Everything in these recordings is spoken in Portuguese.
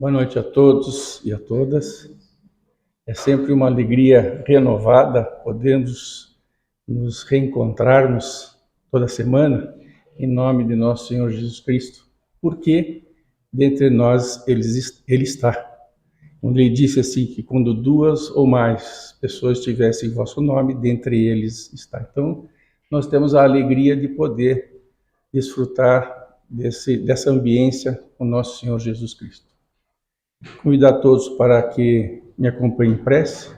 Boa noite a todos e a todas. É sempre uma alegria renovada podermos nos reencontrarmos toda semana em nome de nosso Senhor Jesus Cristo, porque dentre nós Ele está. Onde Ele disse assim que quando duas ou mais pessoas tivessem vosso nome, dentre eles está. Então, nós temos a alegria de poder desfrutar dessa ambiência com nosso Senhor Jesus Cristo. Convidar todos para que me acompanhem em prece,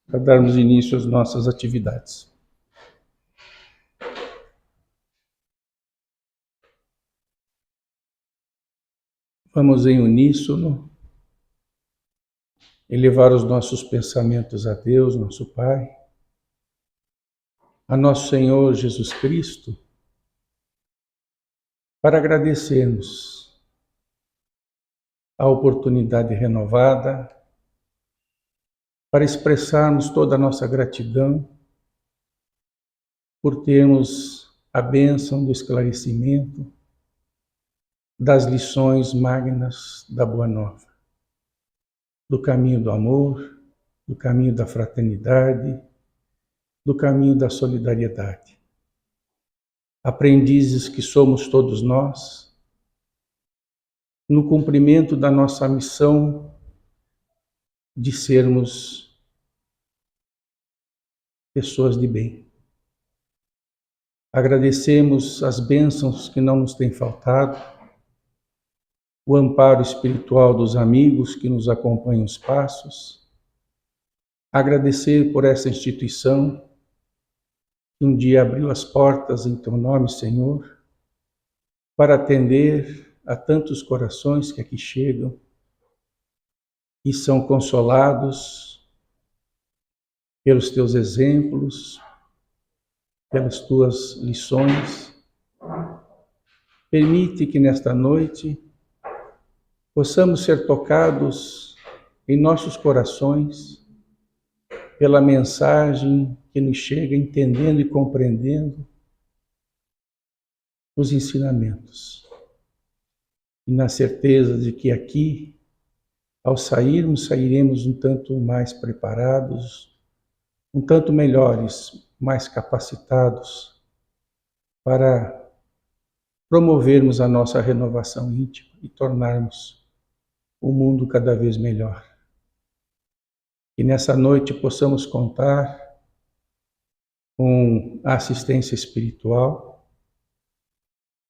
para darmos início às nossas atividades. Vamos em uníssono elevar os nossos pensamentos a Deus, nosso Pai, a nosso Senhor Jesus Cristo, para agradecermos a oportunidade renovada, para expressarmos toda a nossa gratidão por termos a bênção do esclarecimento das lições magnas da Boa Nova, do caminho do amor, do caminho da fraternidade, do caminho da solidariedade. Aprendizes que somos todos nós, no cumprimento da nossa missão de sermos pessoas de bem. Agradecemos as bênçãos que não nos têm faltado, o amparo espiritual dos amigos que nos acompanham os passos, agradecer por essa instituição que um dia abriu as portas em Teu nome, Senhor, para atender a tantos corações que aqui chegam e são consolados pelos Teus exemplos, pelas Tuas lições. Permite que nesta noite possamos ser tocados em nossos corações pela mensagem que nos chega entendendo e compreendendo os ensinamentos. E na certeza de que aqui, ao sairmos, sairemos um tanto mais preparados, um tanto melhores, mais capacitados para promovermos a nossa renovação íntima e tornarmos o mundo cada vez melhor. Que nessa noite possamos contar com a assistência espiritual,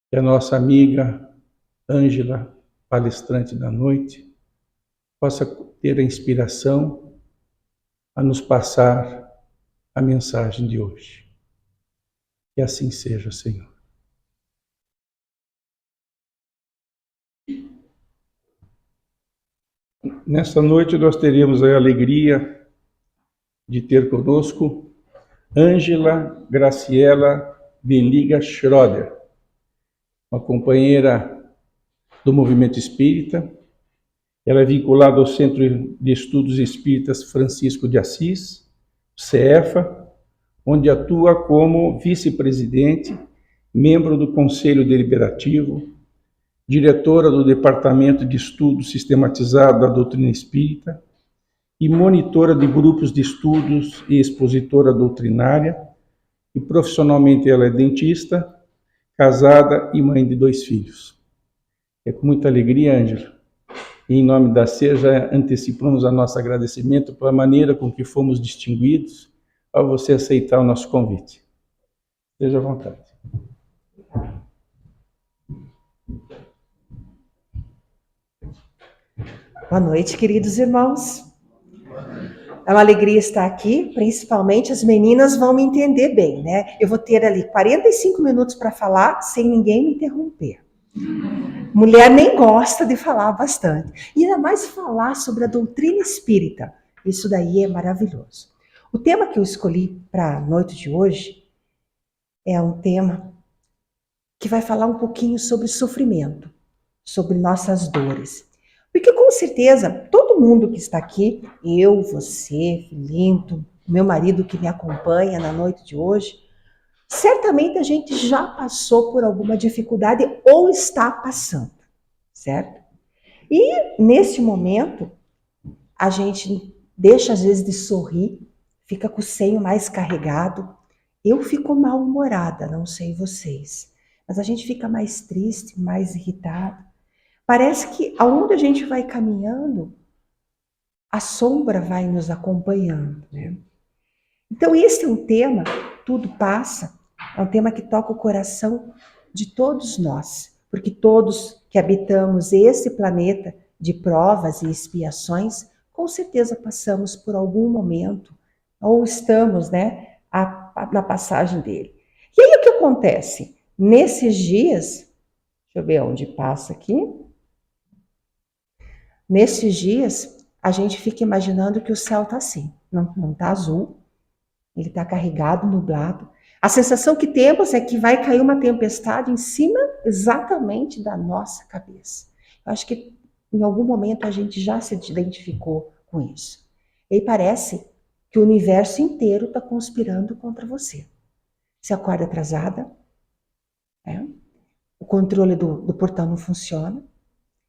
que a nossa amiga Ângela, palestrante da noite, possa ter a inspiração a nos passar a mensagem de hoje. Que assim seja, Senhor. Nesta noite nós teremos a alegria de ter conosco Ângela Graciela Beliga Schroeder, uma companheira do Movimento Espírita. Ela é vinculada ao Centro de Estudos Espíritas Francisco de Assis, CEFA, onde atua como vice-presidente, membro do Conselho Deliberativo, diretora do Departamento de Estudo Sistematizado da Doutrina Espírita e monitora de grupos de estudos e expositora doutrinária, e profissionalmente ela é dentista, casada e mãe de 2 filhos. É com muita alegria, Ângela, e em nome da CEA já antecipamos a nosso agradecimento pela maneira com que fomos distinguidos ao você aceitar o nosso convite. Seja à vontade. Boa noite, queridos irmãos. É uma alegria estar aqui, principalmente as meninas vão me entender bem, né? Eu vou ter ali 45 minutos para falar sem ninguém me interromper. Mulher nem gosta de falar bastante. E ainda mais falar sobre a doutrina espírita. Isso daí é maravilhoso. O tema que eu escolhi para a noite de hoje é um tema que vai falar um pouquinho sobre sofrimento, sobre nossas dores. Porque com certeza, todo mundo que está aqui, eu, você, Filinto, meu marido que me acompanha na noite de hoje, certamente a gente já passou por alguma dificuldade ou está passando, certo? E nesse momento, a gente deixa às vezes de sorrir, fica com o seio mais carregado. Eu fico mal-humorada, não sei vocês, mas a gente fica mais triste, mais irritado. Parece que aonde a gente vai caminhando, a sombra vai nos acompanhando, né? Então esse é um tema, tudo passa, é um tema que toca o coração de todos nós, porque todos que habitamos esse planeta de provas e expiações, com certeza passamos por algum momento, ou estamos, né, na passagem dele. E aí o que acontece? Nesses dias, deixa eu ver onde passa aqui. Nesses dias, a gente fica imaginando que o céu está assim, não está azul, ele está carregado, nublado. A sensação que temos é que vai cair uma tempestade em cima exatamente da nossa cabeça. Eu acho que em algum momento a gente já se identificou com isso. E parece que o universo inteiro está conspirando contra você. Você acorda atrasada, né? O controle do portão não funciona,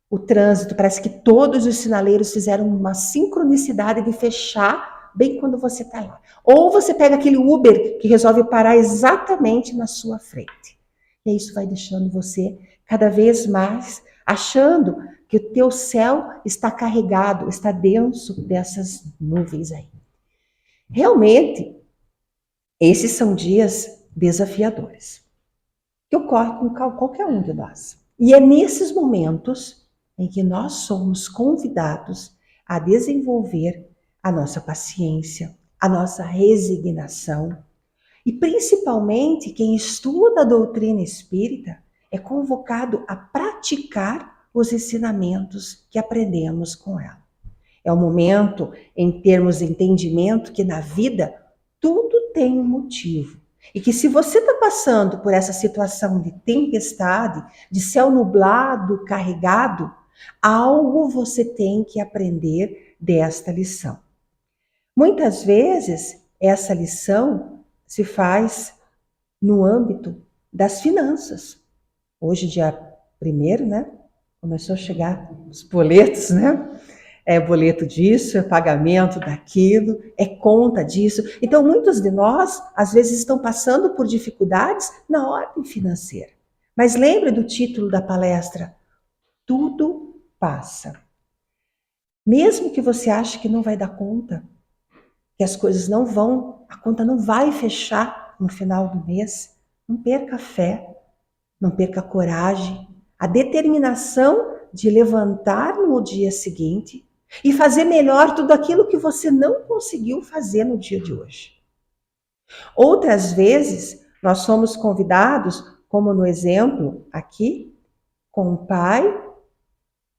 o trânsito, parece que todos os sinaleiros fizeram uma sincronicidade de fechar bem quando você está lá. Ou você pega aquele Uber que resolve parar exatamente na sua frente. E isso vai deixando você cada vez mais achando que o teu céu está carregado, está denso dessas nuvens aí. Realmente, esses são dias desafiadores, que ocorrem com qualquer um de nós. E é nesses momentos em que nós somos convidados a desenvolver a nossa paciência, a nossa resignação. E principalmente quem estuda a doutrina espírita é convocado a praticar os ensinamentos que aprendemos com ela. É o momento em termos de entendimento que na vida tudo tem um motivo. E que se você está passando por essa situação de tempestade, de céu nublado, carregado, algo você tem que aprender desta lição. Muitas vezes, essa lição se faz no âmbito das finanças. Hoje, dia 1º, né? Começou a chegar os boletos, né? É boleto disso, é pagamento daquilo, é conta disso. Então, muitos de nós, às vezes, estão passando por dificuldades na ordem financeira. Mas lembre do título da palestra: tudo passa. Mesmo que você ache que não vai dar conta, que as coisas não vão, a conta não vai fechar no final do mês, não perca a fé, não perca a coragem, a determinação de levantar no dia seguinte e fazer melhor tudo aquilo que você não conseguiu fazer no dia de hoje. Outras vezes, nós somos convidados, como no exemplo aqui, com um pai,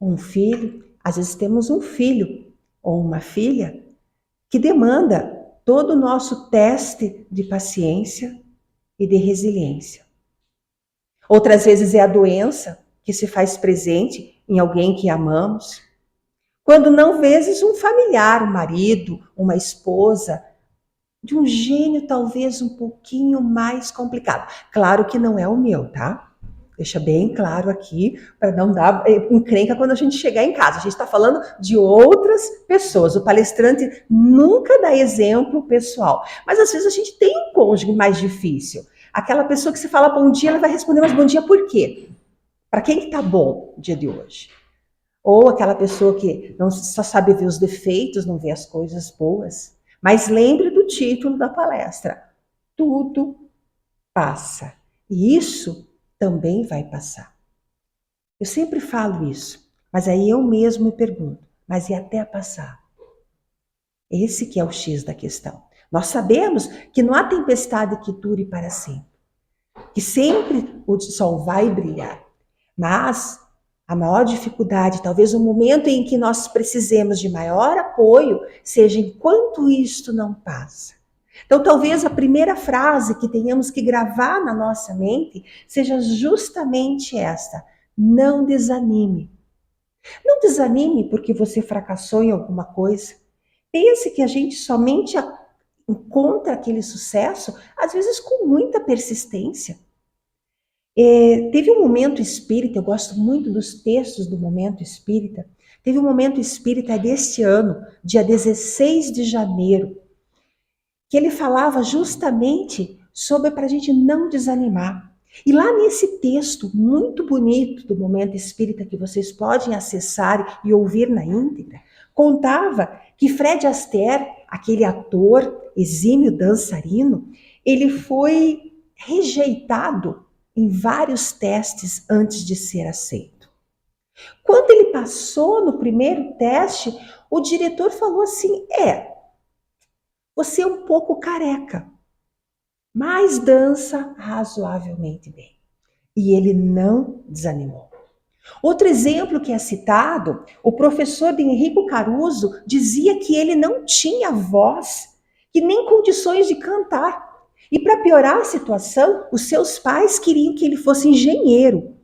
um filho. Às vezes temos um filho ou uma filha que demanda todo o nosso teste de paciência e de resiliência. Outras vezes é a doença que se faz presente em alguém que amamos. Quando não, vezes um familiar, um marido, uma esposa, de um gênio talvez um pouquinho mais complicado. Claro que não é o meu, tá? Deixa bem claro aqui, para não dar encrenca quando a gente chegar em casa. A gente está falando de outras pessoas. O palestrante nunca dá exemplo pessoal. Mas às vezes a gente tem um cônjuge mais difícil. Aquela pessoa que você fala bom dia, ela vai responder, mas bom dia por quê? Para quem que tá bom o dia de hoje? Ou aquela pessoa que não só sabe ver os defeitos, não vê as coisas boas. Mas lembre do título da palestra: tudo passa. E isso também vai passar. Eu sempre falo isso, mas aí eu mesmo me pergunto, mas e até passar? Esse que é o X da questão. Nós sabemos que não há tempestade que dure para sempre, que sempre o sol vai brilhar, mas a maior dificuldade, talvez o momento em que nós precisemos de maior apoio, seja enquanto isto não passa. Então, talvez a primeira frase que tenhamos que gravar na nossa mente seja justamente esta: não desanime. Não desanime porque você fracassou em alguma coisa. Pense que a gente somente encontra aquele sucesso, às vezes com muita persistência. Teve um momento espírita, eu gosto muito dos textos do momento espírita, teve um momento espírita deste ano, dia 16 de janeiro, que ele falava justamente sobre para a gente não desanimar. E lá nesse texto muito bonito do momento espírita, que vocês podem acessar e ouvir na íntegra, contava que Fred Astaire, aquele ator exímio dançarino, ele foi rejeitado em vários testes antes de ser aceito. Quando ele passou no primeiro teste, o diretor falou assim: você é um pouco careca, mas dança razoavelmente bem. E ele não desanimou. Outro exemplo que é citado, o professor de Enrico Caruso dizia que ele não tinha voz, que nem condições de cantar. E para piorar a situação, os seus pais queriam que ele fosse engenheiro,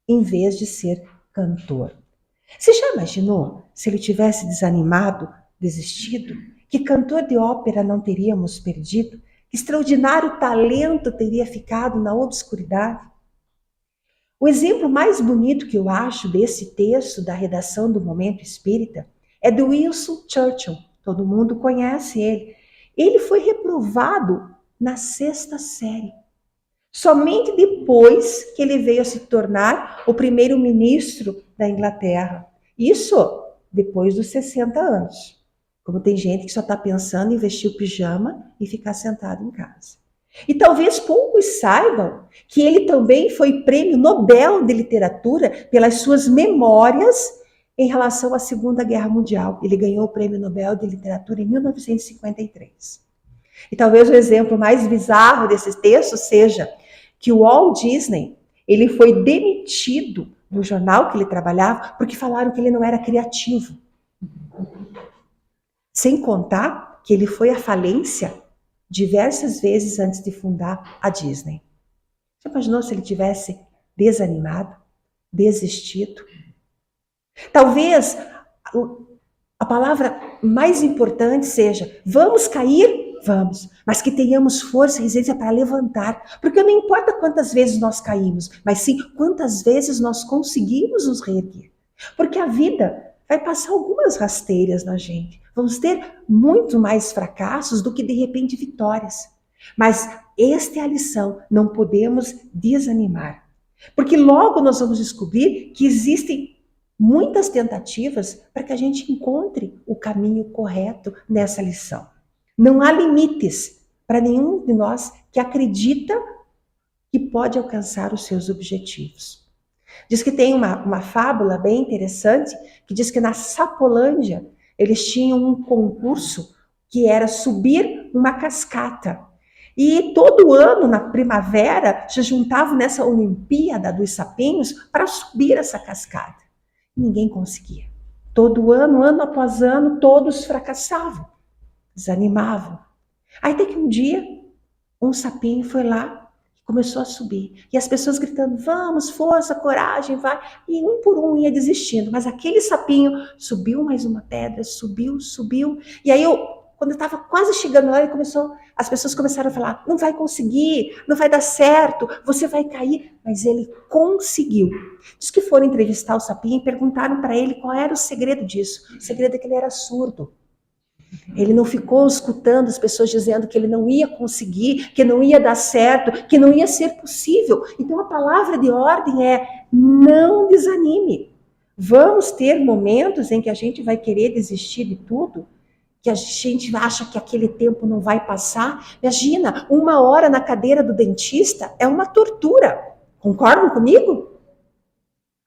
em vez de ser cantor. Você já imaginou se ele tivesse desanimado, desistido? Que cantor de ópera não teríamos perdido? Que extraordinário talento teria ficado na obscuridade? O exemplo mais bonito que eu acho desse texto da redação do Momento Espírita é do Winston Churchill. Todo mundo conhece ele. Ele foi reprovado na 6ª série. Somente depois que ele veio a se tornar o primeiro-ministro da Inglaterra. Isso depois dos 60 anos. Como tem gente que só está pensando em vestir o pijama e ficar sentado em casa. E talvez poucos saibam que ele também foi prêmio Nobel de Literatura pelas suas memórias em relação à Segunda Guerra Mundial. Ele ganhou o prêmio Nobel de Literatura em 1953. E talvez o exemplo mais bizarro desse texto seja que o Walt Disney, ele foi demitido do jornal que ele trabalhava porque falaram que ele não era criativo. Sem contar que ele foi à falência diversas vezes antes de fundar a Disney. Você imaginou se ele tivesse desanimado, desistido? Talvez a palavra mais importante seja: vamos cair? Vamos, mas que tenhamos força e resiliência para levantar, porque não importa quantas vezes nós caímos, mas sim quantas vezes nós conseguimos nos reerguer. Porque a vida vai passar algumas rasteiras na gente. Vamos ter muito mais fracassos do que, de repente, vitórias. Mas esta é a lição, não podemos desanimar. Porque logo nós vamos descobrir que existem muitas tentativas para que a gente encontre o caminho correto nessa lição. Não há limites para nenhum de nós que acredita que pode alcançar os seus objetivos. Diz que tem uma fábula bem interessante que diz que na Sapolândia eles tinham um concurso que era subir uma cascata. E todo ano, na primavera, se juntavam nessa Olimpíada dos Sapinhos para subir essa cascata. Ninguém conseguia. Todo ano, ano após ano, todos fracassavam, desanimavam. Aí até que um dia, um sapinho foi lá e começou a subir. E as pessoas gritando: vamos, força, coragem, vai. E um por um ia desistindo. Mas aquele sapinho subiu mais uma pedra, subiu. E aí, quando eu estava quase chegando lá, as pessoas começaram a falar: não vai conseguir, não vai dar certo, você vai cair. Mas ele conseguiu. Diz que foram entrevistar o sapinho e perguntaram para ele qual era o segredo disso. O segredo é que ele era surdo. Ele não ficou escutando as pessoas dizendo que ele não ia conseguir, que não ia dar certo, que não ia ser possível. Então a palavra de ordem é: não desanime. Vamos ter momentos em que a gente vai querer desistir de tudo, que a gente acha que aquele tempo não vai passar. Imagina, 1 hora na cadeira do dentista é uma tortura. Concordam comigo?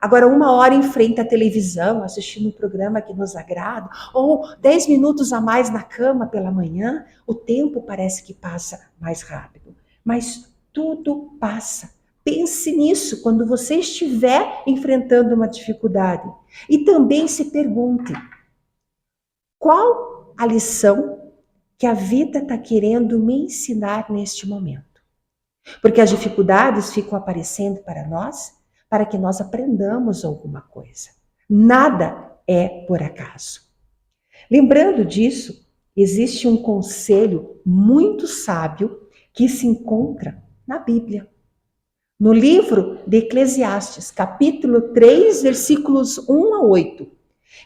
Agora, 1 hora em frente à televisão, assistindo um programa que nos agrada, ou 10 minutos a mais na cama pela manhã, o tempo parece que passa mais rápido. Mas tudo passa. Pense nisso quando você estiver enfrentando uma dificuldade. E também se pergunte: qual a lição que a vida está querendo me ensinar neste momento? Porque as dificuldades ficam aparecendo para nós para que nós aprendamos alguma coisa. Nada é por acaso. Lembrando disso, existe um conselho muito sábio que se encontra na Bíblia. no livro de Eclesiastes, capítulo 3, versículos 1 a 8.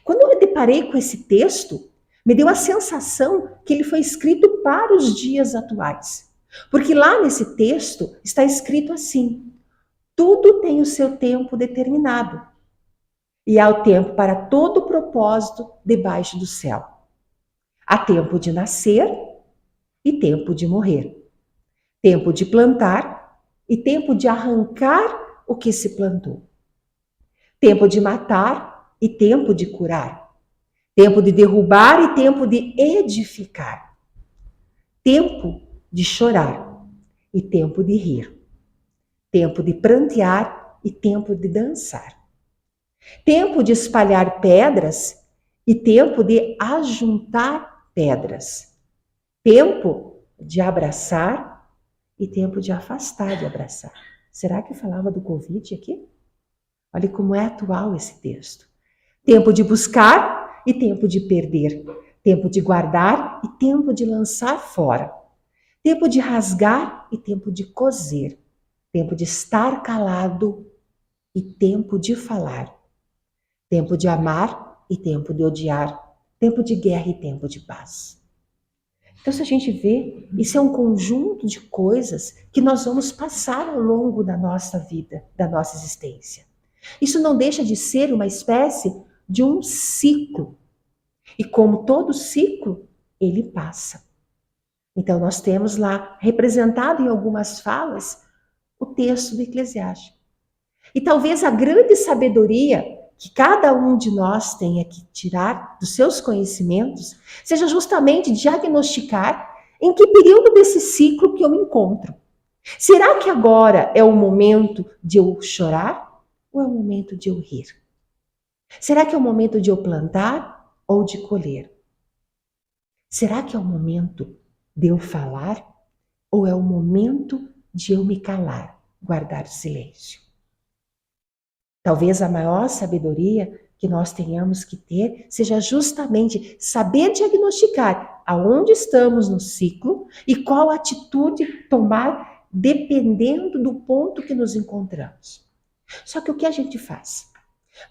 Quando eu me deparei com esse texto, me deu a sensação que ele foi escrito para os dias atuais. Porque lá nesse texto está escrito assim: tudo tem o seu tempo determinado, e há o tempo para todo propósito debaixo do céu. Há tempo de nascer e tempo de morrer. Tempo de plantar e tempo de arrancar o que se plantou. Tempo de matar e tempo de curar. Tempo de derrubar e tempo de edificar. Tempo de chorar e tempo de rir. Tempo de prantear e tempo de dançar. Tempo de espalhar pedras e tempo de ajuntar pedras. Tempo de abraçar e tempo de afastar de abraçar. Será que falava do Covid aqui? Olha como é atual esse texto. Tempo de buscar e tempo de perder. Tempo de guardar e tempo de lançar fora. Tempo de rasgar e tempo de coser. Tempo de estar calado e tempo de falar. Tempo de amar e tempo de odiar. Tempo de guerra e tempo de paz. Então, se a gente vê, isso é um conjunto de coisas que nós vamos passar ao longo da nossa vida, da nossa existência. Isso não deixa de ser uma espécie de um ciclo. E como todo ciclo, ele passa. Então, nós temos lá, representado em algumas falas, o texto do Eclesiastes. E talvez a grande sabedoria que cada um de nós tenha que tirar dos seus conhecimentos seja justamente diagnosticar em que período desse ciclo que eu me encontro. Será que agora é o momento de eu chorar ou é o momento de eu rir? Será que é o momento de eu plantar ou de colher? Será que é o momento de eu falar ou é o momento de eu me calar, guardar silêncio? Talvez a maior sabedoria que nós tenhamos que ter seja justamente saber diagnosticar aonde estamos no ciclo e qual atitude tomar dependendo do ponto que nos encontramos. Só que o que a gente faz?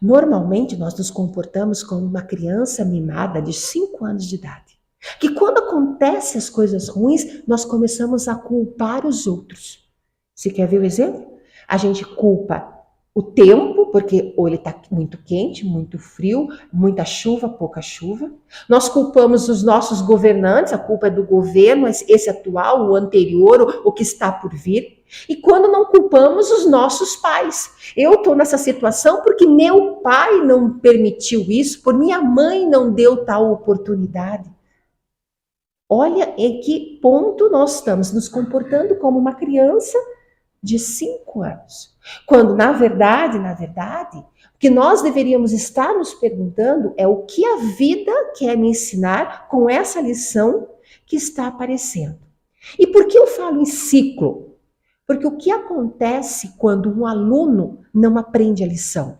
Normalmente nós nos comportamos como uma criança mimada de 5 anos de idade, que quando acontecem as coisas ruins, nós começamos a culpar os outros. Você quer ver o exemplo? A gente culpa o tempo, porque ou ele está muito quente, muito frio, muita chuva, pouca chuva. Nós culpamos os nossos governantes, a culpa é do governo, esse atual, o anterior, o que está por vir. E quando não culpamos os nossos pais. Eu estou nessa situação porque meu pai não permitiu isso, por minha mãe não deu tal oportunidade. Olha em que ponto nós estamos nos comportando como uma criança de 5 anos. Quando, na verdade, o que nós deveríamos estar nos perguntando é o que a vida quer me ensinar com essa lição que está aparecendo. E por que eu falo em ciclo? Porque o que acontece quando um aluno não aprende a lição?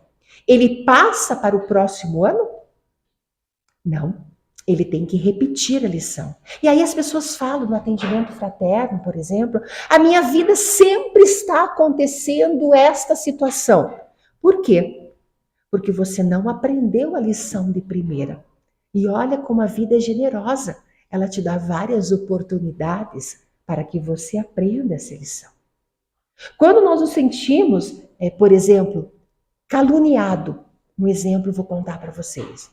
Ele passa para o próximo ano? Não. Ele tem que repetir a lição. E aí as pessoas falam no atendimento fraterno, por exemplo, a minha vida sempre está acontecendo esta situação. Por quê? Porque você não aprendeu a lição de primeira. E olha como a vida é generosa. Ela te dá várias oportunidades para que você aprenda essa lição. Quando nós nos sentimos, por exemplo, caluniado, um exemplo eu vou contar para vocês.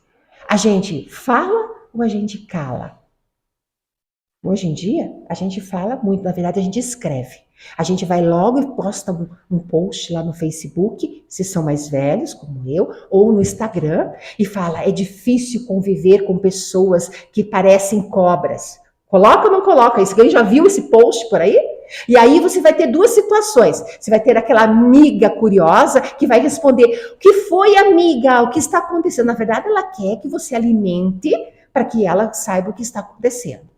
A gente fala ou a gente cala? Hoje em dia, a gente fala muito, na verdade a gente escreve. A gente vai logo e posta um post lá no Facebook, se são mais velhos, como eu, ou no Instagram, e fala, é difícil conviver com pessoas que parecem cobras. Coloca ou não coloca isso? Alguém já viu esse post por aí? E aí você vai ter 2 situações. Você vai ter aquela amiga curiosa que vai responder, o que foi, amiga? O que está acontecendo? Na verdade, ela quer que você alimente para que ela saiba o que está acontecendo.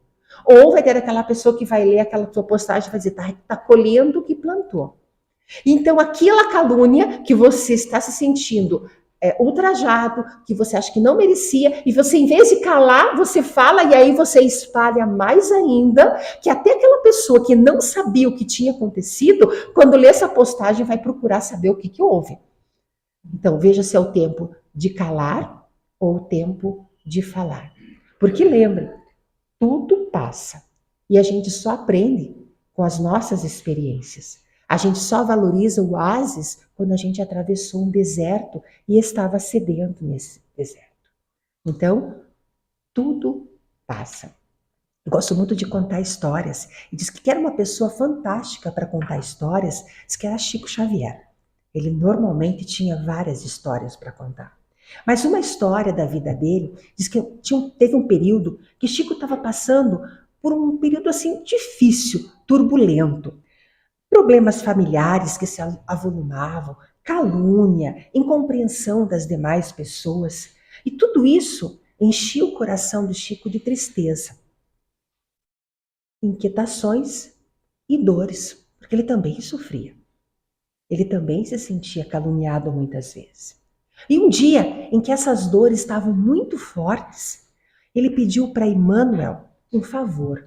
Ou vai ter aquela pessoa que vai ler aquela tua postagem e vai dizer, tá colhendo o que plantou. Então, aquela calúnia que você está se sentindo ultrajado, que você acha que não merecia, e você, em vez de calar, você fala, e aí você espalha mais ainda, que até aquela pessoa que não sabia o que tinha acontecido, quando lê essa postagem, vai procurar saber o que houve. Então, veja se é o tempo de calar ou o tempo de falar. Porque lembre, tudo passa. E a gente só aprende com as nossas experiências. A gente só valoriza o oásis quando a gente atravessou um deserto e estava sedento nesse deserto. Então, tudo passa. Eu gosto muito de contar histórias. E diz que era uma pessoa fantástica para contar histórias, diz que era Chico Xavier. Ele normalmente tinha várias histórias para contar. Mas uma história da vida dele, diz que teve um período que Chico estava passando por um período assim difícil, turbulento. Problemas familiares que se avolumavam, calúnia, incompreensão das demais pessoas. E tudo isso enchia o coração de Chico de tristeza, inquietações e dores, porque ele também sofria. Ele também se sentia caluniado muitas vezes. E um dia em que essas dores estavam muito fortes, ele pediu para Emmanuel um favor.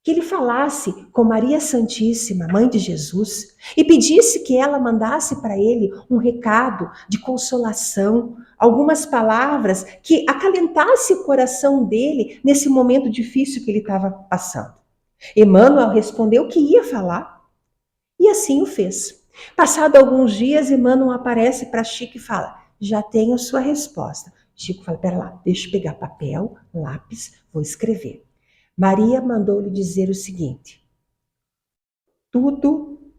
Que ele falasse com Maria Santíssima, Mãe de Jesus, e pedisse que ela mandasse para ele um recado de consolação, algumas palavras que acalentasse o coração dele nesse momento difícil que ele estava passando. Emmanuel respondeu que ia falar, e assim o fez. Passado alguns dias, Emmanuel aparece para Chico e fala: já tenho sua resposta. Chico fala: pera lá, deixa eu pegar papel, lápis, vou escrever. Maria mandou-lhe dizer o seguinte: tudo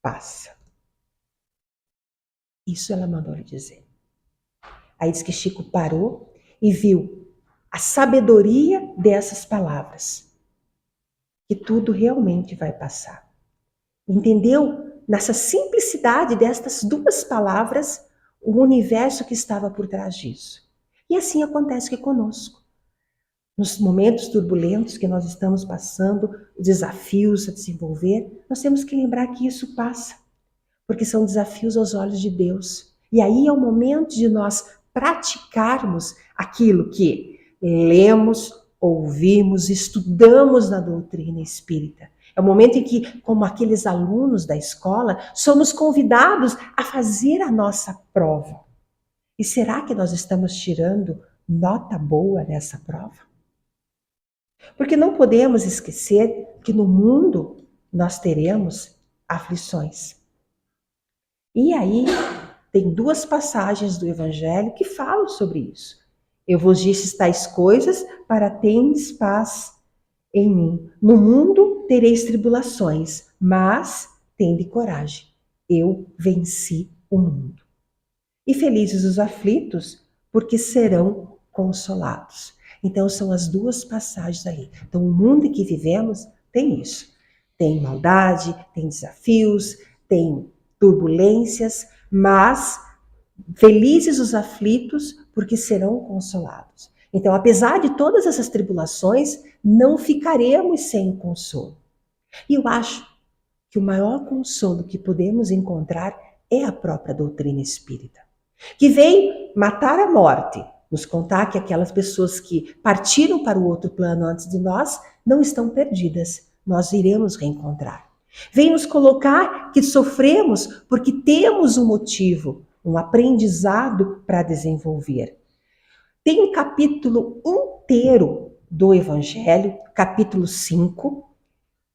passa. Isso ela mandou-lhe dizer. Aí diz que Chico parou e viu a sabedoria dessas palavras, que tudo realmente vai passar. Entendeu? Nessa simplicidade destas duas palavras, o universo que estava por trás disso. E assim acontece que conosco. Nos momentos turbulentos que nós estamos passando, desafios a desenvolver, nós temos que lembrar que isso passa, porque são desafios aos olhos de Deus. E aí é o momento de nós praticarmos aquilo que lemos, ouvimos, estudamos na doutrina espírita. É o momento em que, como aqueles alunos da escola, somos convidados a fazer a nossa prova. E será que nós estamos tirando nota boa nessa prova? Porque não podemos esquecer que no mundo nós teremos aflições. E aí tem duas passagens do Evangelho que falam sobre isso. Eu vos disse tais coisas para tendes paz em mim. No mundo tereis tribulações, mas tende coragem. Eu venci o mundo. E felizes os aflitos, porque serão consolados. Então são as duas passagens ali. Então o mundo em que vivemos tem isso. Tem maldade, tem desafios, tem turbulências, mas felizes os aflitos, porque serão consolados. Então, apesar de todas essas tribulações, não ficaremos sem consolo. E eu acho que o maior consolo que podemos encontrar é a própria doutrina espírita, que vem matar a morte, nos contar que aquelas pessoas que partiram para o outro plano antes de nós não estão perdidas, nós iremos reencontrar. Vem nos colocar que sofremos porque temos um motivo, um aprendizado para desenvolver. Tem um capítulo inteiro do Evangelho, capítulo 5,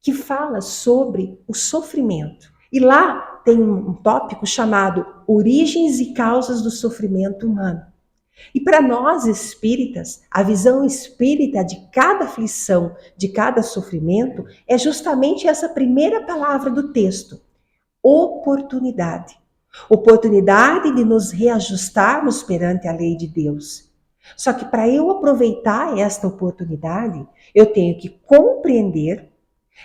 que fala sobre o sofrimento. E lá tem um tópico chamado Origens e Causas do Sofrimento Humano. E para nós espíritas, a visão espírita de cada aflição, de cada sofrimento, é justamente essa primeira palavra do texto: oportunidade. Oportunidade de nos reajustarmos perante a lei de Deus. Só que para eu aproveitar esta oportunidade, eu tenho que compreender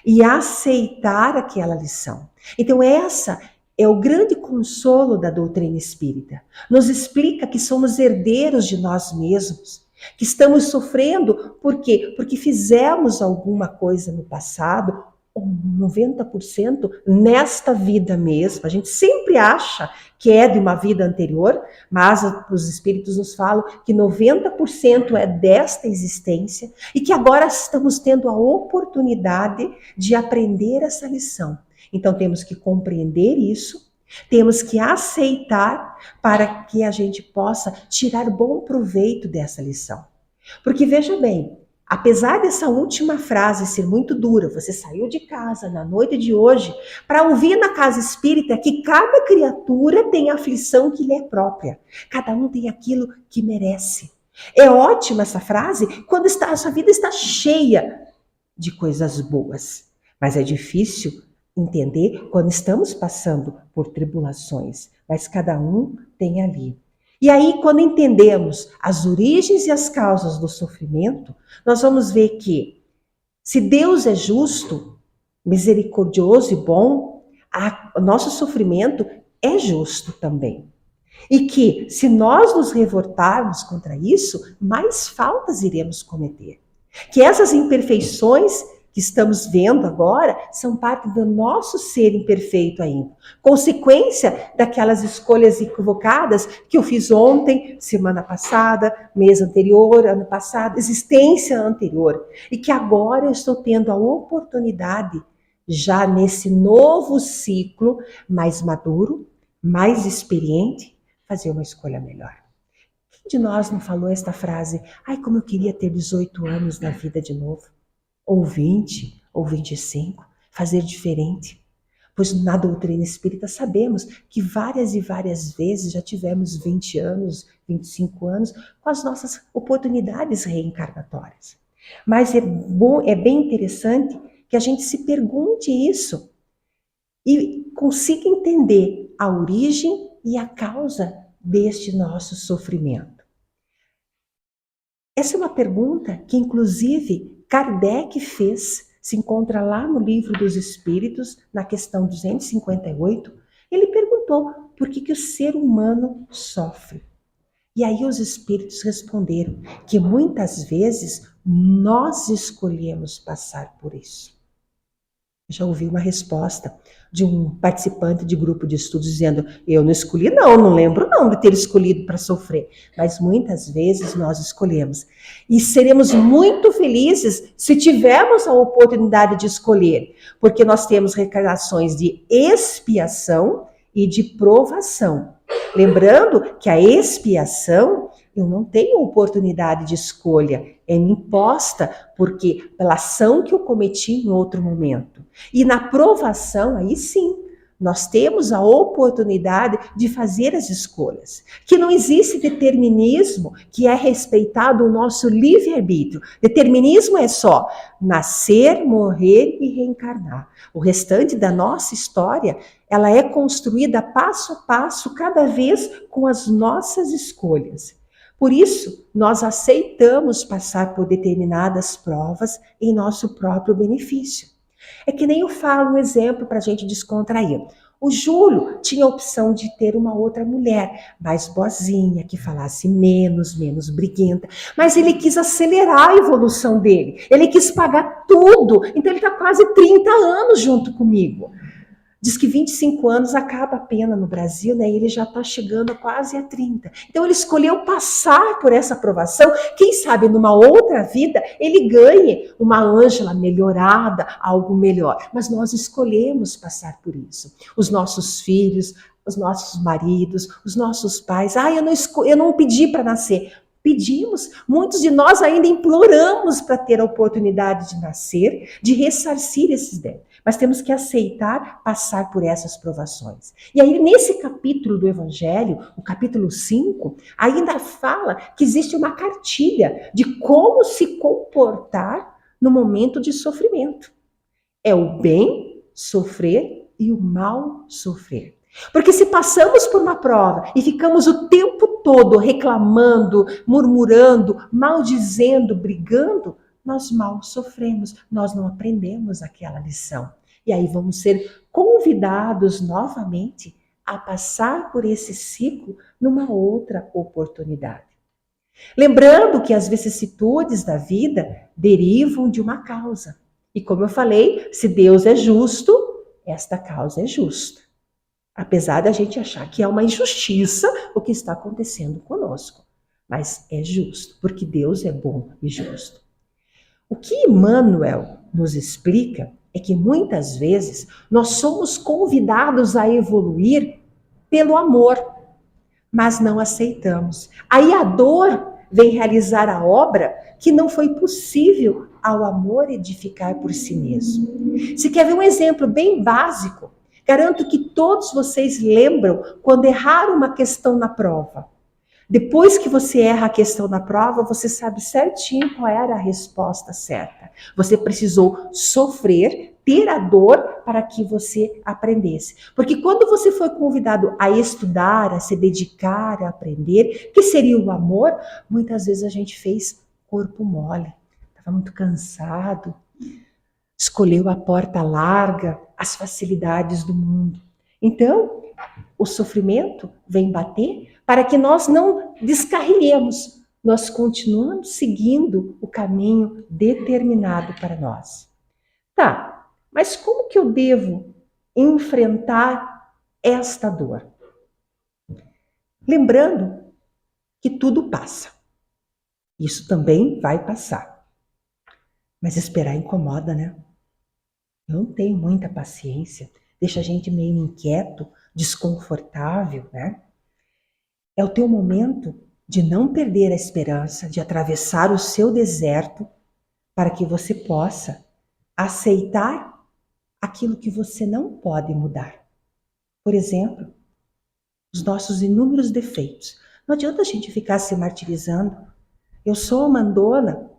e aceitar aquela lição. Então essa é o grande consolo da doutrina espírita. Nos explica que somos herdeiros de nós mesmos, que estamos sofrendo por quê? Porque fizemos alguma coisa no passado ou 90% nesta vida mesmo. A gente sempre acha que é de uma vida anterior, mas os espíritos nos falam que 90% é desta existência e que agora estamos tendo a oportunidade de aprender essa lição. Então temos que compreender isso, temos que aceitar para que a gente possa tirar bom proveito dessa lição. Porque veja bem, apesar dessa última frase ser muito dura, você saiu de casa na noite de hoje para ouvir na casa espírita que cada criatura tem a aflição que lhe é própria. Cada um tem aquilo que merece. É ótima essa frase quando a sua vida está cheia de coisas boas. Mas é difícil entender quando estamos passando por tribulações. Mas cada um tem ali. E aí, quando entendemos as origens e as causas do sofrimento, nós vamos ver que, se Deus é justo, misericordioso e bom, o nosso sofrimento é justo também. E que, se nós nos revoltarmos contra isso, mais faltas iremos cometer. Que essas imperfeições que estamos vendo agora são parte do nosso ser imperfeito ainda. Consequência daquelas escolhas equivocadas que eu fiz ontem, semana passada, mês anterior, ano passado, existência anterior. E que agora eu estou tendo a oportunidade, já nesse novo ciclo, mais maduro, mais experiente, fazer uma escolha melhor. Quem de nós não falou esta frase? Ai, como eu queria ter 18 anos na vida de novo. Ou 20, ou 25, fazer diferente. Pois na doutrina espírita sabemos que várias e várias vezes já tivemos 20 anos, 25 anos, com as nossas oportunidades reencarnatórias. Mas é bem interessante que a gente se pergunte isso e consiga entender a origem e a causa deste nosso sofrimento. Essa é uma pergunta que, inclusive, Kardec fez, se encontra lá no Livro dos Espíritos, na questão 258. Ele perguntou por que o ser humano sofre. E aí os espíritos responderam que muitas vezes nós escolhemos passar por isso. Eu já ouvi uma resposta de um participante de grupo de estudos dizendo: eu não escolhi não lembro não de ter escolhido para sofrer. Mas muitas vezes nós escolhemos. E seremos muito felizes se tivermos a oportunidade de escolher, porque nós temos reencarnações de expiação e de provação. Lembrando que a expiação, eu não tenho oportunidade de escolha, é me imposta porque pela ação que eu cometi em outro momento. E na provação, aí sim, nós temos a oportunidade de fazer as escolhas. Que não existe determinismo, que é respeitado o nosso livre-arbítrio. Determinismo é só nascer, morrer e reencarnar. O restante da nossa história, ela é construída passo a passo, cada vez com as nossas escolhas. Por isso, nós aceitamos passar por determinadas provas em nosso próprio benefício. É que nem eu falo um exemplo para a gente descontrair. O Júlio tinha a opção de ter uma outra mulher, mais boazinha, que falasse menos briguenta. Mas ele quis acelerar a evolução dele. Ele quis pagar tudo. Então ele está quase 30 anos junto comigo. Diz que 25 anos acaba a pena no Brasil, né? E ele já está chegando quase a 30. Então ele escolheu passar por essa provação. Quem sabe numa outra vida ele ganhe uma Ângela melhorada, algo melhor. Mas nós escolhemos passar por isso. Os nossos filhos, os nossos maridos, os nossos pais. Eu não pedi para nascer. Pedimos, muitos de nós ainda imploramos para ter a oportunidade de nascer, de ressarcir esses débitos. Mas temos que aceitar passar por essas provações. E aí, nesse capítulo do Evangelho, o capítulo 5, ainda fala que existe uma cartilha de como se comportar no momento de sofrimento. É o bem sofrer e o mal sofrer. Porque se passamos por uma prova e ficamos o tempo todo reclamando, murmurando, maldizendo, brigando, nós mal sofremos, nós não aprendemos aquela lição. E aí vamos ser convidados novamente a passar por esse ciclo numa outra oportunidade. Lembrando que as vicissitudes da vida derivam de uma causa. E como eu falei, se Deus é justo, esta causa é justa. Apesar da gente achar que é uma injustiça o que está acontecendo conosco. Mas é justo, porque Deus é bom e justo. O que Emmanuel nos explica é que muitas vezes nós somos convidados a evoluir pelo amor, mas não aceitamos. Aí a dor vem realizar a obra que não foi possível ao amor edificar por si mesmo. Se quer ver um exemplo bem básico, garanto que todos vocês lembram quando erraram uma questão na prova. Depois que você erra a questão na prova, você sabe certinho qual era a resposta certa. Você precisou sofrer, ter a dor para que você aprendesse. Porque quando você foi convidado a estudar, a se dedicar, a aprender, que seria o amor, muitas vezes a gente fez corpo mole. Estava muito cansado, escolheu a porta larga, as facilidades do mundo. Então, o sofrimento vem bater para que nós não descarrilhemos, nós continuamos seguindo o caminho determinado para nós. Tá, mas como que eu devo enfrentar esta dor? Lembrando que tudo passa. Isso também vai passar. Mas esperar incomoda, né? Eu não tenho muita paciência, deixa a gente meio inquieto, desconfortável, né? É o teu momento de não perder a esperança, de atravessar o seu deserto para que você possa aceitar aquilo que você não pode mudar. Por exemplo, os nossos inúmeros defeitos. Não adianta a gente ficar se martirizando. Eu sou mandona,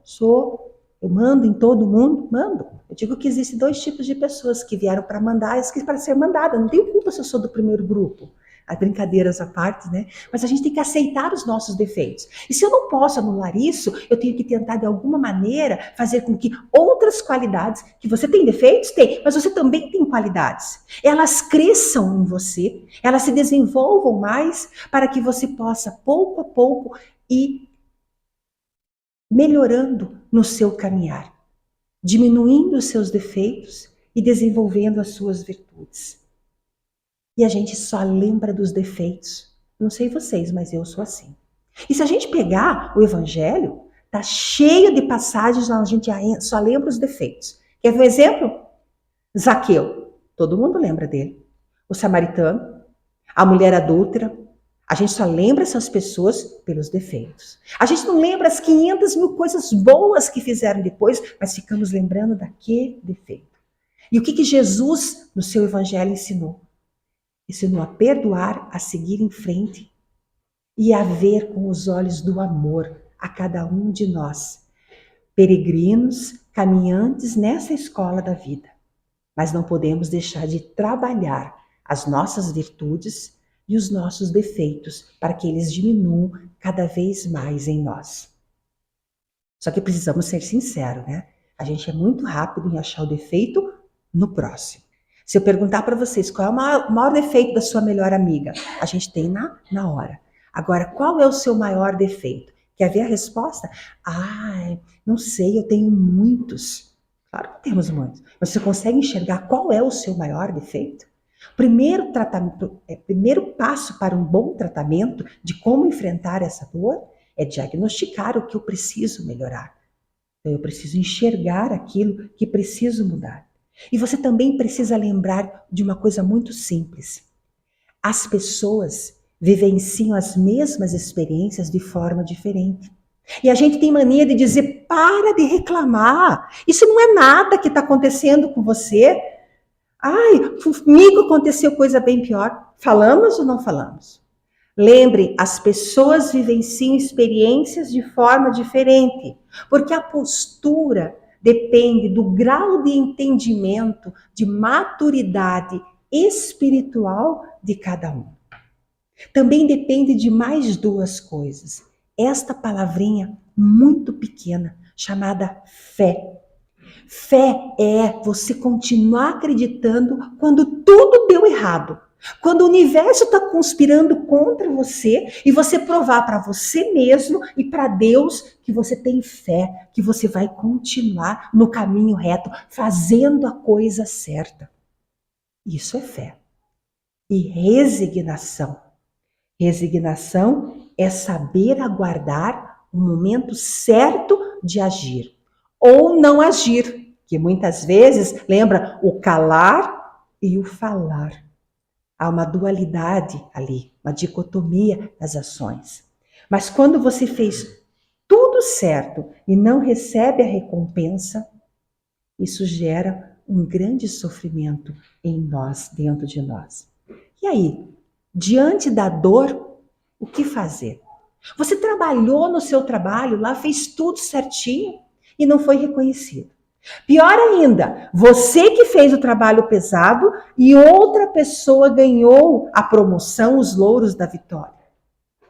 eu mando em todo mundo, mando. Eu digo que existem 2 tipos de pessoas que vieram para mandar e para ser mandada. Não tenho culpa se eu sou do primeiro grupo. As brincadeiras à parte, né? Mas a gente tem que aceitar os nossos defeitos. E se eu não posso anular isso, eu tenho que tentar de alguma maneira fazer com que outras qualidades, que você tem defeitos? Tem, mas você também tem qualidades. Elas cresçam em você, elas se desenvolvam mais para que você possa, pouco a pouco, ir melhorando no seu caminhar, diminuindo os seus defeitos e desenvolvendo as suas virtudes. E a gente só lembra dos defeitos. Não sei vocês, mas eu sou assim. E se a gente pegar o Evangelho, tá cheio de passagens onde a gente só lembra os defeitos. Quer ver um exemplo? Zaqueu. Todo mundo lembra dele. O samaritano, a mulher adúltera. A gente só lembra essas pessoas pelos defeitos. A gente não lembra as 500 mil coisas boas que fizeram depois, mas ficamos lembrando daquele defeito. E o que Jesus, no seu Evangelho, ensinou? Ensinou a perdoar, a seguir em frente e a ver com os olhos do amor a cada um de nós, peregrinos, caminhantes nessa escola da vida. Mas não podemos deixar de trabalhar as nossas virtudes e os nossos defeitos para que eles diminuam cada vez mais em nós. Só que precisamos ser sinceros, né? A gente é muito rápido em achar o defeito no próximo. Se eu perguntar para vocês qual é o maior defeito da sua melhor amiga, a gente tem na hora. Agora, qual é o seu maior defeito? Quer ver a resposta? Não sei, eu tenho muitos. Claro que temos muitos. Mas você consegue enxergar qual é o seu maior defeito? Primeiro passo para um bom tratamento de como enfrentar essa dor é diagnosticar o que eu preciso melhorar. Então, eu preciso enxergar aquilo que preciso mudar. E você também precisa lembrar de uma coisa muito simples. As pessoas vivenciam as mesmas experiências de forma diferente. E a gente tem mania de dizer, para de reclamar. Isso não é nada que está acontecendo com você. Comigo aconteceu coisa bem pior. Falamos ou não falamos? Lembre, as pessoas vivenciam experiências de forma diferente. Porque a postura depende do grau de entendimento, de maturidade espiritual de cada um. Também depende de mais 2 coisas. Esta palavrinha muito pequena, chamada fé. Fé é você continuar acreditando quando tudo deu errado. Quando o universo está conspirando contra você e você provar para você mesmo e para Deus que você tem fé, que você vai continuar no caminho reto, fazendo a coisa certa. Isso é fé. E resignação. Resignação é saber aguardar o momento certo de agir ou não agir, que muitas vezes lembra o calar e o falar. Há uma dualidade ali, uma dicotomia das ações. Mas quando você fez tudo certo e não recebe a recompensa, isso gera um grande sofrimento em nós, dentro de nós. E aí, diante da dor, o que fazer? Você trabalhou no seu trabalho, lá fez tudo certinho e não foi reconhecido. Pior ainda, você que fez o trabalho pesado e outra pessoa ganhou a promoção, os louros da vitória.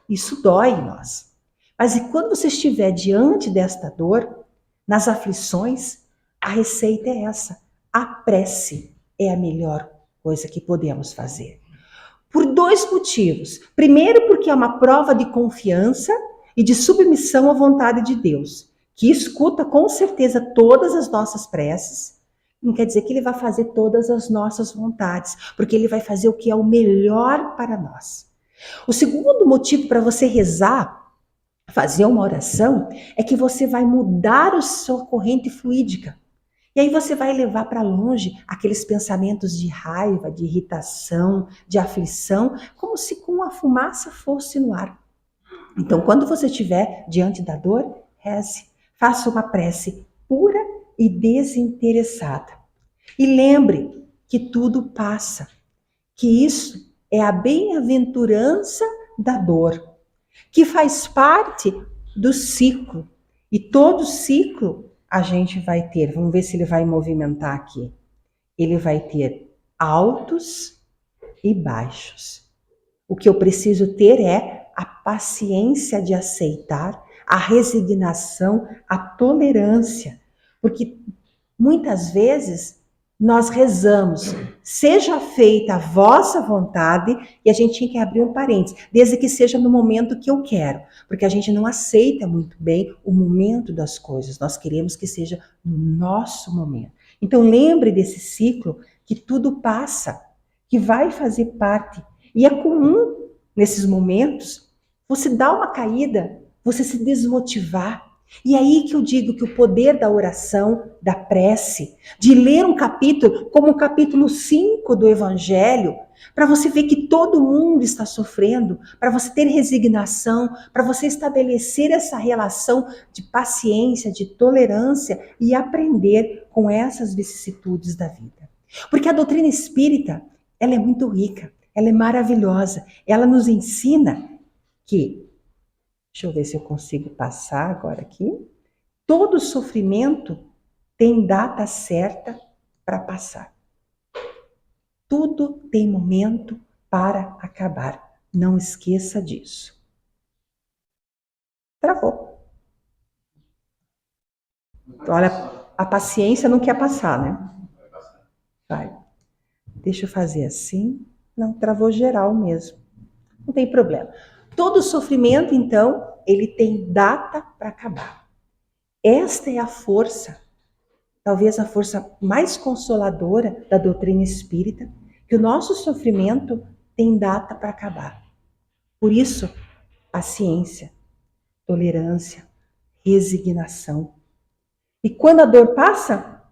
Isso dói em nós. Mas e quando você estiver diante desta dor, nas aflições, a receita é essa. A prece é a melhor coisa que podemos fazer. Por dois motivos. Primeiro, porque é uma prova de confiança e de submissão à vontade de Deus, que escuta com certeza todas as nossas preces. Não quer dizer que ele vai fazer todas as nossas vontades, porque ele vai fazer o que é o melhor para nós. O segundo motivo para você rezar, fazer uma oração, é que você vai mudar a sua corrente fluídica. E aí você vai levar para longe aqueles pensamentos de raiva, de irritação, de aflição, como se com a fumaça fosse no ar. Então, quando você estiver diante da dor, reze. Faça uma prece pura e desinteressada. E lembre que tudo passa, que isso é a bem-aventurança da dor, que faz parte do ciclo. E todo ciclo a gente vai ter, vamos ver se ele vai movimentar aqui. Ele vai ter altos e baixos. O que eu preciso ter é a paciência de aceitar, a resignação, a tolerância. Porque muitas vezes nós rezamos, seja feita a vossa vontade, e a gente tinha que abrir um parênteses, desde que seja no momento que eu quero, porque a gente não aceita muito bem o momento das coisas, nós queremos que seja no nosso momento. Então lembre desse ciclo, que tudo passa, que vai fazer parte, e é comum nesses momentos você dar uma caída, você se desmotivar. E aí que eu digo que o poder da oração, da prece, de ler um capítulo, como o capítulo 5 do Evangelho, para você ver que todo mundo está sofrendo, para você ter resignação, para você estabelecer essa relação de paciência, de tolerância e aprender com essas vicissitudes da vida. Porque a doutrina espírita, ela é muito rica, ela é maravilhosa, ela nos ensina que, deixa eu ver se eu consigo passar agora aqui. Todo sofrimento tem data certa para passar. Tudo tem momento para acabar. Não esqueça disso. Travou. Olha, a paciência não quer passar, né? Vai. Deixa eu fazer assim. Não, travou geral mesmo. Não tem problema. Todo sofrimento, então, ele tem data para acabar. Esta é a força, talvez a força mais consoladora da doutrina espírita, que o nosso sofrimento tem data para acabar. Por isso, paciência, tolerância, resignação. E quando a dor passa?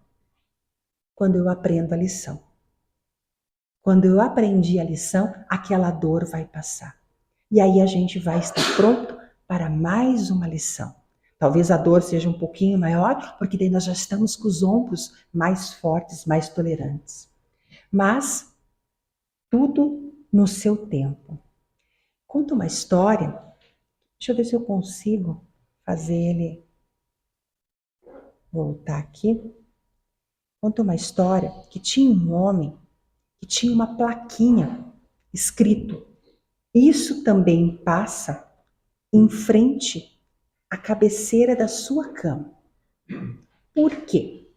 Quando eu aprendo a lição. Quando eu aprendi a lição, aquela dor vai passar. E aí a gente vai estar pronto para mais uma lição. Talvez a dor seja um pouquinho maior, porque daí nós já estamos com os ombros mais fortes, mais tolerantes. Mas tudo no seu tempo. Conta uma história. Deixa eu ver se eu consigo fazer ele voltar aqui. Conta uma história que tinha um homem que tinha uma plaquinha escrito: isso também passa em frente à cabeceira da sua cama. Por quê?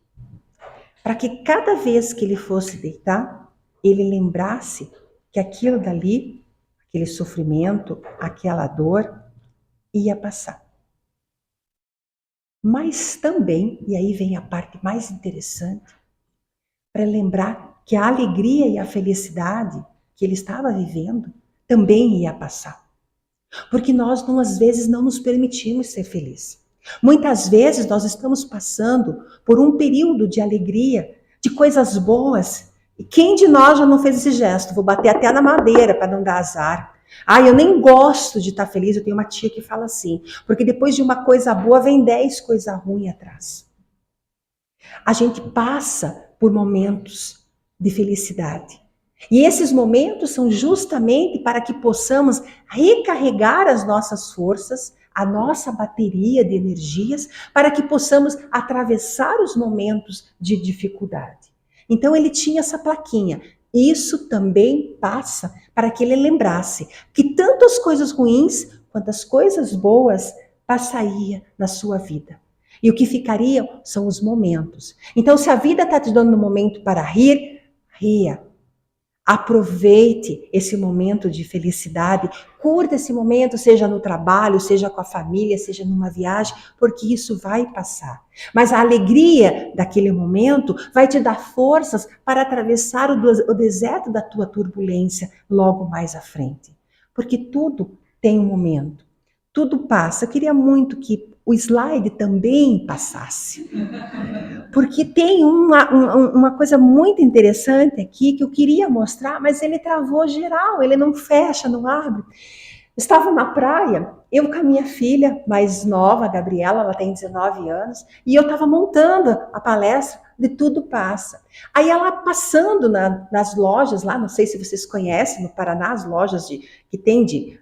Para que cada vez que ele fosse deitar, ele lembrasse que que aquilo dali, aquele sofrimento, aquela dor, ia passar. Mas também, e aí vem a parte mais interessante, para lembrar que a alegria e a felicidade que ele estava vivendo também ia passar. Porque nós, às vezes, não nos permitimos ser felizes. Muitas vezes nós estamos passando por um período de alegria, de coisas boas. E quem de nós já não fez esse gesto? Vou bater até na madeira para não dar azar. Eu nem gosto de estar feliz. Eu tenho uma tia que fala assim, porque depois de uma coisa boa vem 10 coisas ruins atrás. A gente passa por momentos de felicidade. E esses momentos são justamente para que possamos recarregar as nossas forças, a nossa bateria de energias, para que possamos atravessar os momentos de dificuldade. Então ele tinha essa plaquinha. Isso também passa para que ele lembrasse que tanto as coisas ruins quanto as coisas boas passaria na sua vida. E o que ficaria são os momentos. Então, se a vida está te dando um momento para rir, ria. Aproveite esse momento de felicidade, curta esse momento, seja no trabalho, seja com a família, seja numa viagem, porque isso vai passar. Mas a alegria daquele momento vai te dar forças para atravessar o deserto da tua turbulência logo mais à frente. Porque tudo tem um momento, tudo passa. Eu queria muito que o slide também passasse. Porque tem uma coisa muito interessante aqui que eu queria mostrar, mas ele travou geral, ele não fecha, não abre. Estava na praia, eu com a minha filha mais nova, a Gabriela, ela tem 19 anos, e eu estava montando a palestra de Tudo Passa. Aí ela passando nas lojas lá, não sei se vocês conhecem, no Paraná, as lojas que tem de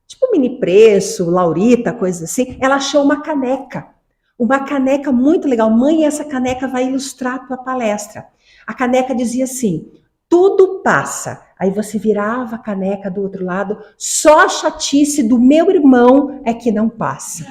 tipo Mini Preço, Laurita, coisa assim, ela achou uma caneca muito legal. Mãe, essa caneca vai ilustrar a tua palestra. A caneca dizia assim, tudo passa. Aí você virava a caneca do outro lado, só a chatice do meu irmão é que não passa.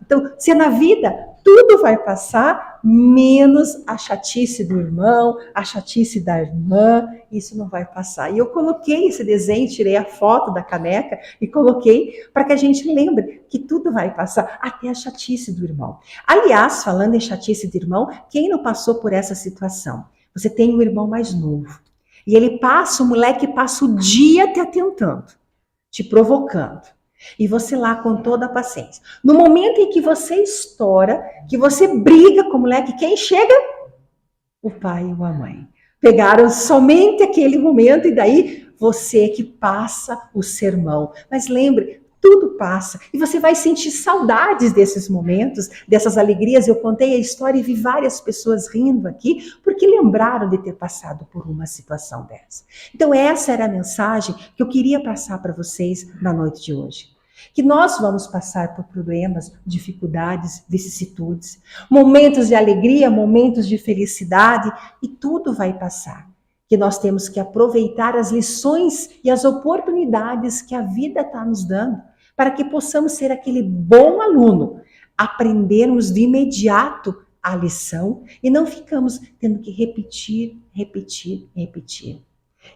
Então, se na vida tudo vai passar, menos a chatice do irmão, a chatice da irmã, isso não vai passar. E eu coloquei esse desenho, tirei a foto da caneca e coloquei para que a gente lembre que tudo vai passar, até a chatice do irmão. Aliás, falando em chatice de irmão, quem não passou por essa situação? Você tem um irmão mais novo e o moleque passa o dia te atentando, te provocando. E você lá com toda a paciência. No momento em que você estoura, que você briga com o moleque, quem chega? O pai ou a mãe. Pegaram somente aquele momento e daí você que passa o sermão. Mas lembre, tudo passa. E você vai sentir saudades desses momentos, dessas alegrias. Eu contei a história e vi várias pessoas rindo aqui, porque lembraram de ter passado por uma situação dessa. Então essa era a mensagem que eu queria passar para vocês na noite de hoje. Que nós vamos passar por problemas, dificuldades, vicissitudes, momentos de alegria, momentos de felicidade, e tudo vai passar. Que nós temos que aproveitar as lições e as oportunidades que a vida está nos dando, para que possamos ser aquele bom aluno, aprendermos de imediato a lição e não ficamos tendo que repetir.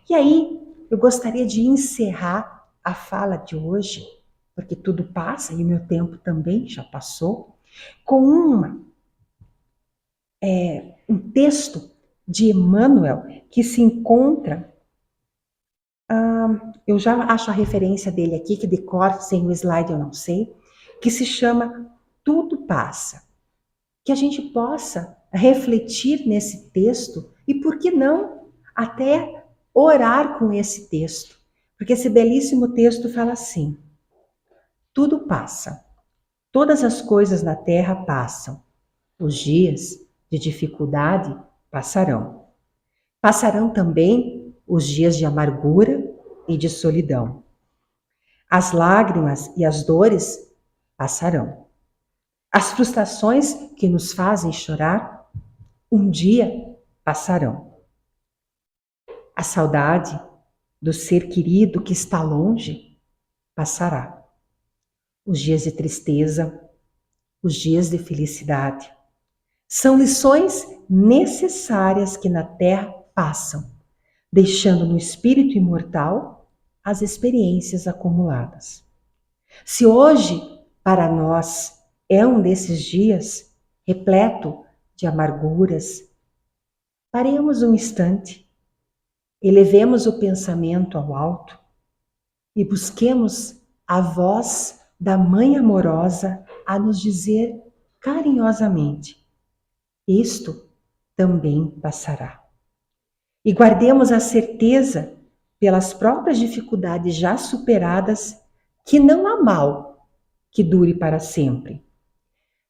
E aí, eu gostaria de encerrar a fala de hoje, porque tudo passa e o meu tempo também já passou, com um texto de Emmanuel que se encontra, eu já acho a referência dele aqui, que de cor, sem o slide eu não sei, que se chama Tudo Passa. Que a gente possa refletir nesse texto e, por que não, até orar com esse texto. Porque esse belíssimo texto fala assim, tudo passa, todas as coisas na terra passam, os dias de dificuldade passarão. Passarão também os dias de amargura e de solidão. As lágrimas e as dores passarão. As frustrações que nos fazem chorar, um dia passarão. A saudade do ser querido que está longe passará. Os dias de tristeza, os dias de felicidade. São lições necessárias que na terra passam, deixando no espírito imortal as experiências acumuladas. Se hoje, para nós, é um desses dias repleto de amarguras, paremos um instante, elevemos o pensamento ao alto e busquemos a voz da Mãe amorosa a nos dizer carinhosamente: isto também passará. E guardemos a certeza, pelas próprias dificuldades já superadas, que não há mal que dure para sempre.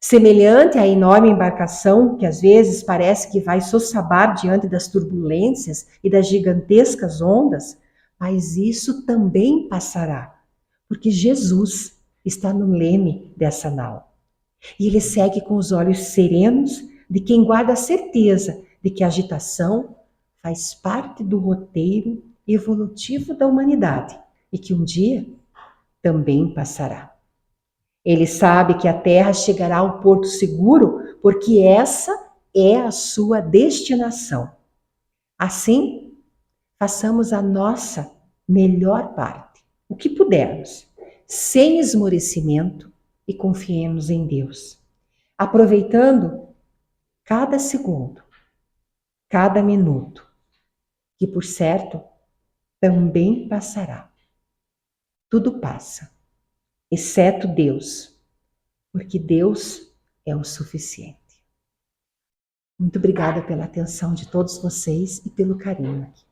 Semelhante à enorme embarcação que às vezes parece que vai sossabar diante das turbulências e das gigantescas ondas, mas isso também passará, porque Jesus está no leme dessa nau. E ele segue com os olhos serenos de quem guarda a certeza de que a agitação faz parte do roteiro evolutivo da humanidade e que um dia também passará. Ele sabe que a Terra chegará ao porto seguro porque essa é a sua destinação. Assim, façamos a nossa melhor parte, o que pudermos, sem esmorecimento, e confiemos em Deus, aproveitando cada segundo, cada minuto, que por certo também passará. Tudo passa, exceto Deus, porque Deus é o suficiente. Muito obrigada pela atenção de todos vocês e pelo carinho aqui.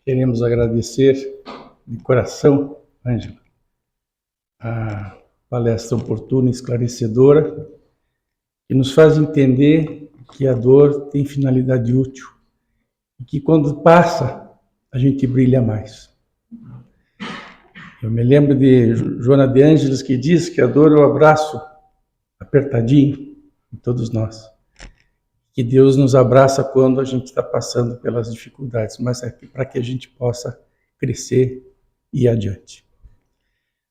Queremos agradecer de coração, Ângela, a palestra oportuna e esclarecedora, que nos faz entender que a dor tem finalidade útil e que quando passa, a gente brilha mais. Eu me lembro de Joana de Ângeles, que diz que a dor é o abraço apertadinho em todos nós. Que Deus nos abraça quando a gente está passando pelas dificuldades, mas é para que a gente possa crescer e ir adiante.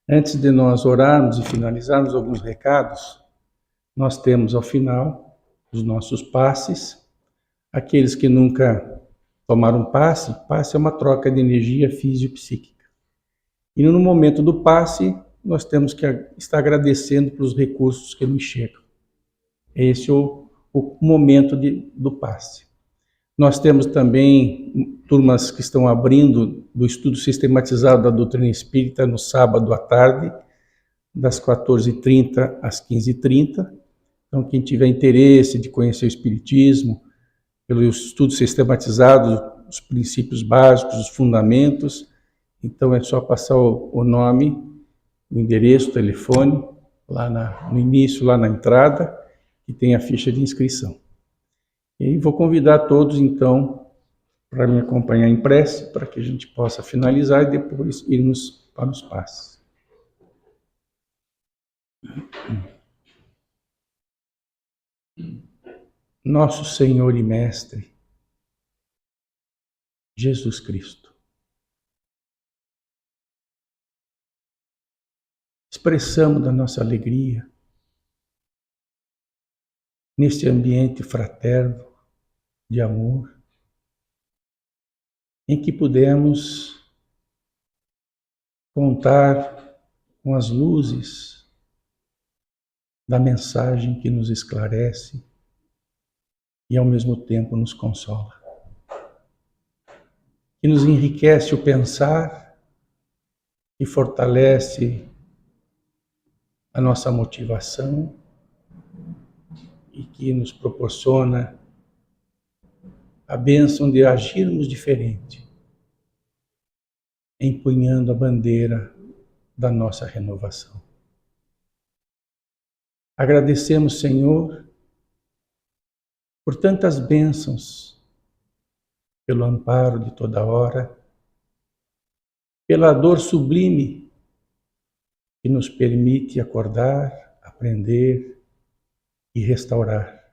Antes de nós orarmos e finalizarmos alguns recados, nós temos ao final os nossos passes. Aqueles que nunca tomaram passe é uma troca de energia físico-psíquica. E no momento do passe, nós temos que estar agradecendo pelos recursos que nos chegam. Esse é o momento do passe. Nós temos também turmas que estão abrindo do estudo sistematizado da doutrina espírita no sábado à tarde, das 14h30 às 15h30. Então, quem tiver interesse de conhecer o espiritismo, pelo estudo sistematizado, os princípios básicos, os fundamentos, então é só passar o nome, o endereço, o telefone, lá no início, lá na entrada, que tem a ficha de inscrição. E aí vou convidar todos, então, para me acompanhar em prece, para que a gente possa finalizar e depois irmos para os passes. Nosso Senhor e Mestre, Jesus Cristo, expressamos da nossa alegria neste ambiente fraterno de amor, em que pudemos contar com as luzes da mensagem que nos esclarece e ao mesmo tempo nos consola, que nos enriquece o pensar e fortalece a nossa motivação e que nos proporciona a bênção de agirmos diferente, empunhando a bandeira da nossa renovação. Agradecemos, Senhor, por tantas bênçãos, pelo amparo de toda hora, pela dor sublime que nos permite acordar, aprender e restaurar.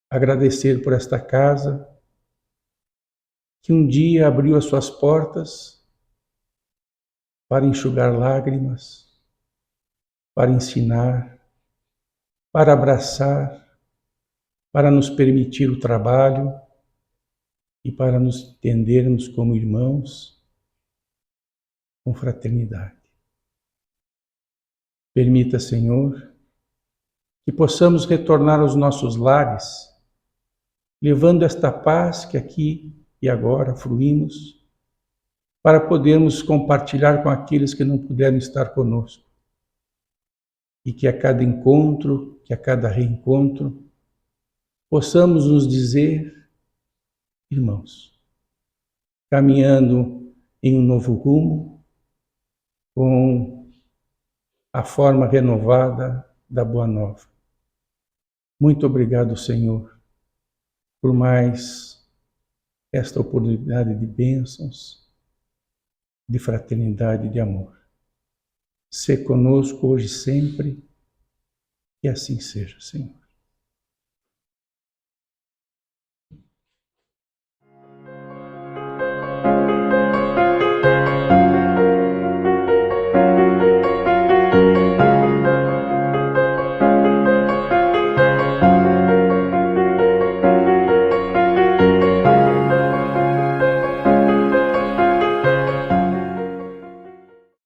Agradecer por esta casa que um dia abriu as suas portas para enxugar lágrimas, para ensinar, para abraçar, para nos permitir o trabalho e para nos entendermos como irmãos, com fraternidade. Permita, Senhor, que possamos retornar aos nossos lares, levando esta paz que aqui e agora fruímos, para podermos compartilhar com aqueles que não puderam estar conosco. E que a cada encontro, que a cada reencontro, possamos nos dizer irmãos, caminhando em um novo rumo, com a forma renovada da Boa Nova. Muito obrigado, Senhor, por mais esta oportunidade de bênçãos, de fraternidade e de amor. Sê conosco hoje e sempre, que assim seja, Senhor.